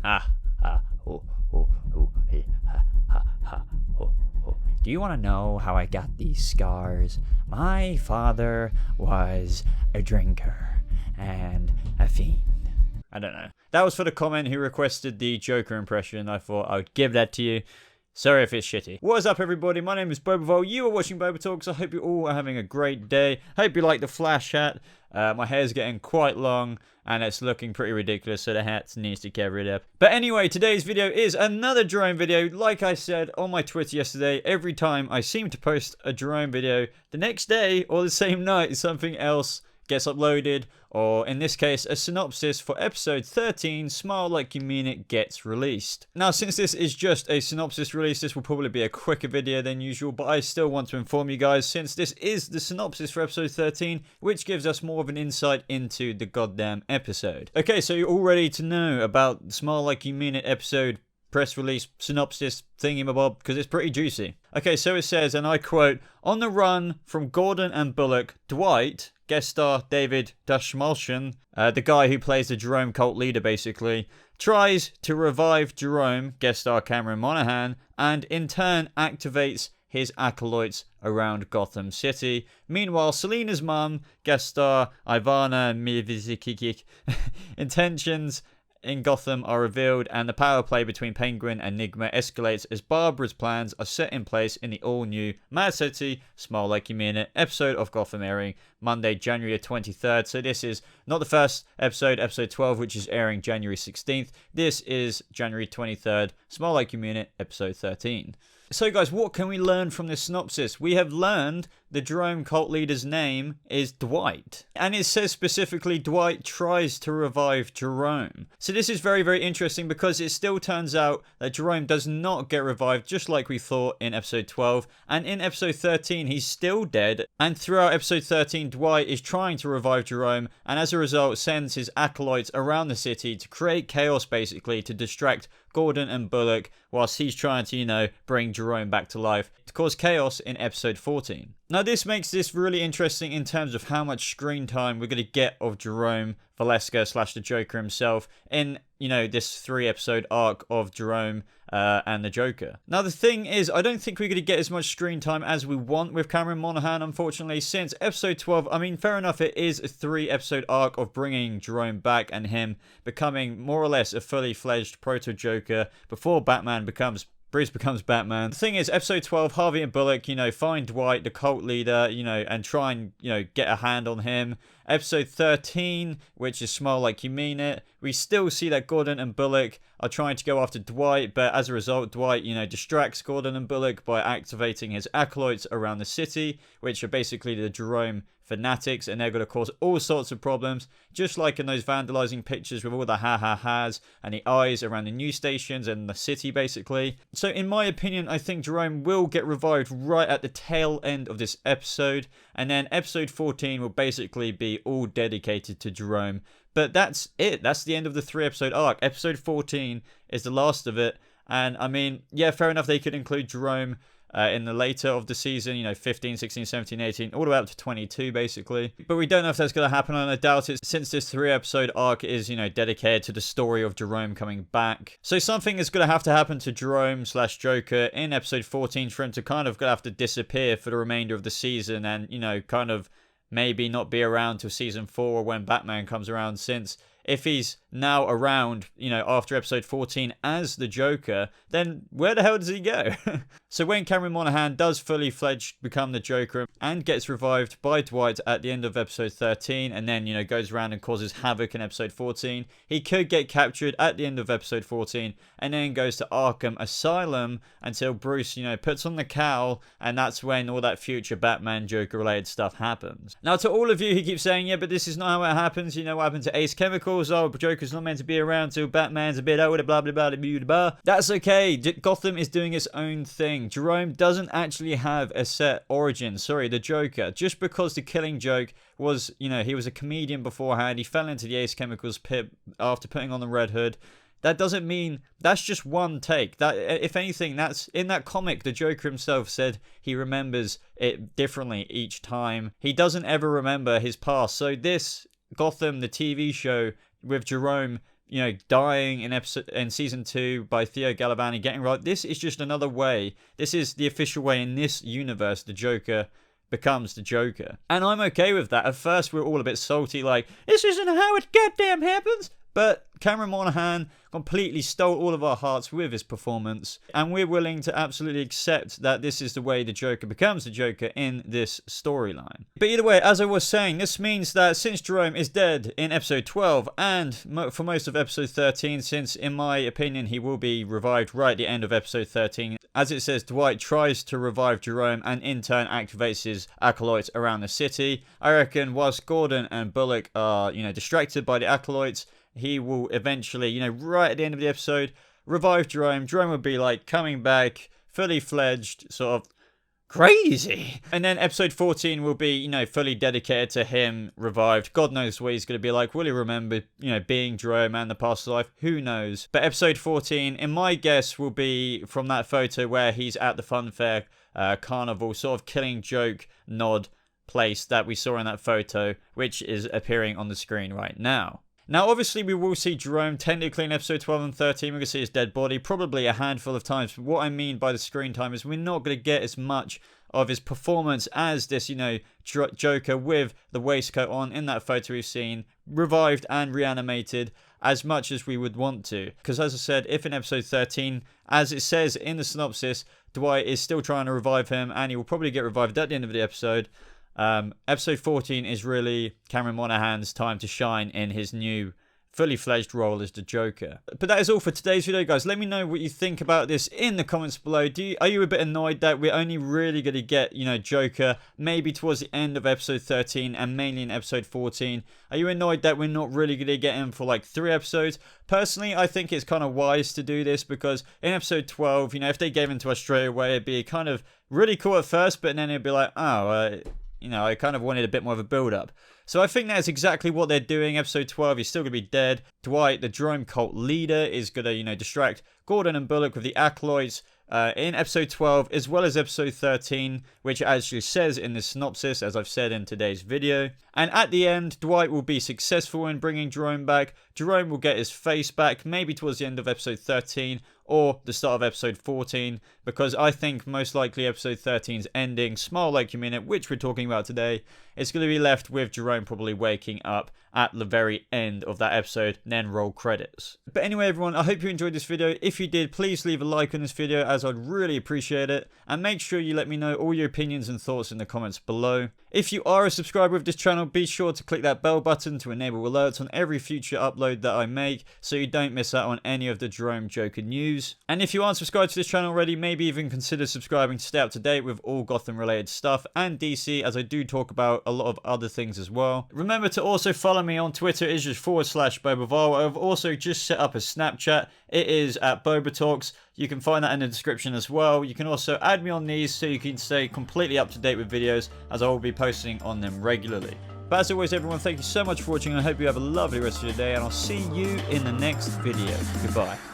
Ha ha ho ho ho he ha ha ha ho ho. Do you want to know how I got these scars? My father was a drinker and a fiend. I don't know. That was for the comment who requested the Joker impression. I thought I would give that to you. Sorry if it's shitty. What is up, everybody? My name is Bobavol. You are watching Boba Talks. I hope you all are having a great day. Hope you like the Flash hat. My hair's getting quite long and it's looking pretty ridiculous, so the hat needs to get rid of. But anyway, today's video is another Jerome video. Like I said on my Twitter yesterday, every time I seem to post a Jerome video, the next day or the same night, something else gets uploaded, or in this case a synopsis for episode 13, Smile Like You Mean It, gets released. Now, since this is just a synopsis release, this will probably be a quicker video than usual, but I still want to inform you guys, since this is the synopsis for episode 13, which gives us more of an insight into the goddamn episode. Okay, so you're all ready to know about Smile Like You Mean It episode press release synopsis thingamabob, because it's pretty juicy. Okay, so it says, and I quote, "On the run from Gordon and Bullock, Dwight," guest star David Dashmalchian, the guy who plays the Jerome cult leader basically, tries to revive Jerome, guest star Cameron Monaghan, and in turn activates his acolytes around Gotham City. Meanwhile, Selena's mum, guest star Ivana Mivizikikik, intentions in Gotham are revealed, and the power play between Penguin and Enigma escalates as Barbara's plans are set in place in the all-new Mad City Smile Like You Mean It episode of Gotham, airing Monday, January 23rd. So this is not the first episode, episode 12, which is airing January 16th. This is January 23rd, Smile Like You Mean It, episode 13. So guys, what can we learn from this synopsis? We have learned the Jerome cult leader's name is Dwight. And it says specifically Dwight tries to revive Jerome. So this is very, very interesting, because it still turns out that Jerome does not get revived, just like we thought in episode 12. And in episode 13, he's still dead. And throughout episode 13, Dwight is trying to revive Jerome, and as a result sends his acolytes around the city to create chaos, basically, to distract Gordon and Bullock, whilst he's trying to, you know, bring Jerome back to life, to cause chaos in episode 14. Now, this makes this really interesting in terms of how much screen time we're going to get of Jerome Valeska / the Joker himself in, you know, this 3-episode arc of Jerome and the Joker. Now, the thing is, I don't think we're going to get as much screen time as we want with Cameron Monaghan, unfortunately, since episode 12, I mean, fair enough, it is a 3-episode arc of bringing Jerome back and him becoming more or less a fully fledged proto-Joker before Bruce becomes Batman. The thing is, episode 12, Harvey and Bullock, you know, find Dwight, the cult leader, you know, and try and, you know, get a hand on him. Episode 13, which is Smile Like You Mean It, we still see that Gordon and Bullock are trying to go after Dwight, but as a result, Dwight, you know, distracts Gordon and Bullock by activating his acolytes around the city, which are basically the Jerome fanatics, and they're going to cause all sorts of problems, just like in those vandalizing pictures with all the ha-ha-has and the eyes around the news stations and the city, basically. So in my opinion, I think Jerome will get revived right at the tail end of this episode, and then episode 14 will basically be all dedicated to Jerome. But that's it. That's the end of the 3-episode arc. Episode 14 is the last of it, and I mean, yeah, fair enough, they could include Jerome in the later of the season, you know, 15, 16, 17, 18, all the way up to 22, basically. But we don't know if that's going to happen, and I doubt it, since this 3-episode arc is, you know, dedicated to the story of Jerome coming back. So something is going to have to happen to Jerome / Joker in episode 14 for him to kind of have to disappear for the remainder of the season, and, you know, kind of maybe not be around till season 4 or when Batman comes around, since if he's now around, you know, after episode 14 as the Joker, then where the hell does he go? So when Cameron Monaghan does fully fledged become the Joker and gets revived by Dwight at the end of episode 13, and then, you know, goes around and causes havoc in episode 14, he could get captured at the end of episode 14 and then goes to Arkham Asylum until Bruce, you know, puts on the cowl, and that's when all that future Batman Joker related stuff happens. Now, to all of you who keep saying, yeah, but this is not how it happens, you know what happened to Ace Chemical, oh, Joker's not meant to be around till Batman's a bit older, blah, blah, blah, blah, blah, blah. That's okay. Gotham is doing its own thing. Jerome doesn't actually have a set origin. Sorry, the Joker. Just because the Killing Joke was, you know, he was a comedian beforehand, he fell into the Ace Chemicals pit after putting on the Red Hood. That doesn't mean that's just one take. That, if anything, that's in that comic, the Joker himself said he remembers it differently each time. He doesn't ever remember his past. So this Gotham, the TV show, with Jerome dying in season 2 by Theo Galavani getting right. This is just another way. This is the official way in this universe the Joker becomes the Joker. And I'm okay with that. At first, we're all a bit salty, like, this isn't how it goddamn happens. But Cameron Monaghan completely stole all of our hearts with his performance, and we're willing to absolutely accept that this is the way the Joker becomes the Joker in this storyline. But either way, as I was saying, this means that since Jerome is dead in episode 12, and for most of episode 13, since in my opinion he will be revived right at the end of episode 13, as it says, Dwight tries to revive Jerome and in turn activates his acolytes around the city. I reckon whilst Gordon and Bullock are, distracted by the acolytes, he will eventually, right at the end of the episode, revive Jerome. Jerome will be like coming back, fully fledged, sort of crazy. And then episode 14 will be, fully dedicated to him revived. God knows what he's going to be like. Will he remember, being Jerome and the past life? Who knows? But episode 14, in my guess, will be from that photo where he's at the funfair carnival, sort of killing joke nod place that we saw in that photo, which is appearing on the screen right now. Now, obviously, we will see Jerome technically in episode 12 and 13. We're going to see his dead body probably a handful of times. But what I mean by the screen time is we're not going to get as much of his performance as this, Joker with the waistcoat on in that photo we've seen, revived and reanimated as much as we would want to. Because as I said, if in episode 13, as it says in the synopsis, Dwight is still trying to revive him and he will probably get revived at the end of the episode. Episode 14 is really Cameron Monaghan's time to shine in his new fully fledged role as the Joker. But that is all for today's video, guys. Let me know what you think about this in the comments below. Are you a bit annoyed that we're only really going to get, Joker maybe towards the end of episode 13 and mainly in episode 14? Are you annoyed that we're not really going to get him for like 3 episodes? Personally, I think it's kind of wise to do this because in episode 12, if they gave him to us straight away, it'd be kind of really cool at first, but then it'd be like, oh, I kind of wanted a bit more of a build-up. So I think that's exactly what they're doing. Episode 12, he's still going to be dead. Dwight, the Jerome cult leader, is going to, distract Gordon and Bullock with the acolytes in episode 12, as well as episode 13, which actually says in the synopsis, as I've said in today's video. And at the end, Dwight will be successful in bringing Jerome back. Jerome will get his face back, maybe towards the end of episode 13, or the start of episode 14, because I think most likely episode 13's ending, Smile Like You Mean It, which we're talking about today, it's going to be left with Jerome probably waking up at the very end of that episode, then roll credits. But anyway, everyone, I hope you enjoyed this video. If you did, please leave a like on this video, as I'd really appreciate it, and make sure you let me know all your opinions and thoughts in the comments below. If you are a subscriber of this channel, be sure to click that bell button to enable alerts on every future upload that I make, so you don't miss out on any of the Jerome Joker news. And if you aren't subscribed to this channel already, maybe even consider subscribing to stay up to date with all Gotham related stuff and DC, as I do talk about a lot of other things as well. Remember to also follow me on Twitter, is just /BobaVar. I've also just set up a Snapchat. It is at BobaTalks. You can find that in the description as well. You can also add me on these so you can stay completely up to date with videos, as I will be posting on them regularly. But as always, everyone, thank you so much for watching. I hope you have a lovely rest of your day, and I'll see you in the next video. Goodbye.